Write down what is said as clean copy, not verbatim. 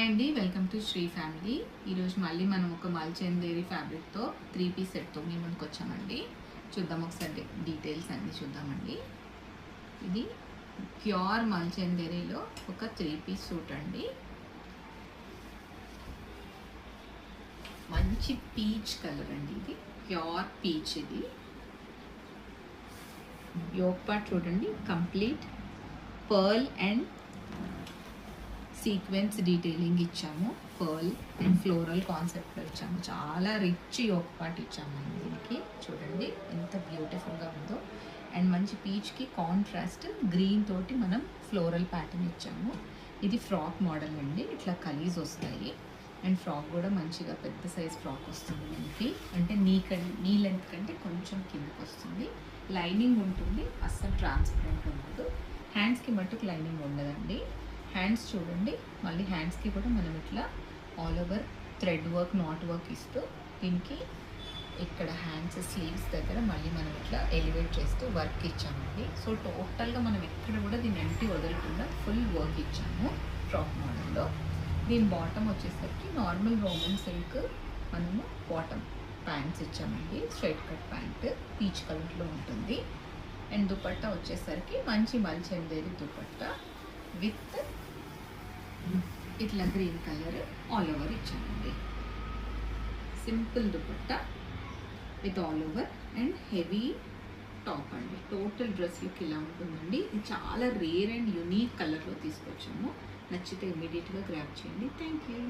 అండి, welcome to Shri family. ఈరోజు మళ్ళీ మనం ఒక మల్చందేరి ఫ్యాబ్రిక్తో 3 పీస్ సెట్తో మీ ముందుకు వచ్చామండి. చూద్దాం ఒకసారి డీటెయిల్స్ అన్నీ చూద్దామండి. ఇది ప్యూర్ మల్చందేరిలో ఒక 3 పీస్ సూట్ అండి. మంచి పీచ్ కలర్ అండి, ఇది ప్యూర్ పీచ్. ఇది యోక్ పార్ట్ చూడండి, complete pearl and sequence detailing ఇచ్చాము. పర్ల్ అండ్ ఫ్లోరల్ కాన్సెప్ట్లో ఇచ్చాము. చాలా రిచ్ యోక్ పార్ట్ ఇచ్చామండి. దీనికి చూడండి ఎంత బ్యూటిఫుల్గా ఉందో. అండ్ మంచి పీచ్కి కాంట్రాస్ట్ గ్రీన్ తోటి మనం ఫ్లోరల్ ప్యాటర్న్ ఇచ్చాము. ఇది ఫ్రాక్ మోడల్ అండి, ఇట్లా కలీజ్ వస్తాయి. అండ్ ఫ్రాక్ కూడా మంచిగా పెద్ద సైజ్ ఫ్రాక్ వస్తుంది మనకి. అంటే నీ లెంత్ కంటే కొంచెం కిందకి వస్తుంది. లైనింగ్ ఉంటుంది, అస్సలు ట్రాన్స్పరెంట్ ఉండదు. హ్యాండ్స్కి మట్టుకు లైనింగ్ ఉండదండి. హ్యాండ్స్ చూడండి, మళ్ళీ హ్యాండ్స్కి కూడా మనం ఇట్లా all over thread work, not work ఇస్తూ దీనికి ఇక్కడ హ్యాండ్స్ స్లీవ్స్ దగ్గర మళ్ళీ మనం ఇట్లా ఎలివేట్ చేస్తూ వర్క్ ఇచ్చామండి. సో టోటల్గా మనం ఎక్కడ కూడా దీన్ని ఎంటీ వదలకుండా ఫుల్ వర్క్ ఇచ్చాము ఫ్రాక్ మోడల్లో. దీని బాటమ్ వచ్చేసరికి నార్మల్ రోమన్ సిల్క్ మనము బాటమ్ ప్యాంట్స్ ఇచ్చామండి. స్ట్రైట్ కట్ ప్యాంట్ పీచ్ కలర్లో ఉంటుంది. అండ్ దుపట్టా వచ్చేసరికి మంచి మల్చందేరి దుపట్టా విత్ ఇట్లా గ్రీన్ కలర్ ఆల్ ఓవర్ ఇచ్చామండి. Simple dupatta with all over and heavy top అండి. టోటల్ డ్రెస్ లుక్ ఇలా ఉంటుందండి. ఇది చాలా రేర్ అండ్ యూనిక్ కలర్లో తీసుకొచ్చాము. నచ్చితే ఇమీడియట్గా గ్రాబ్ చేయండి. Thank you.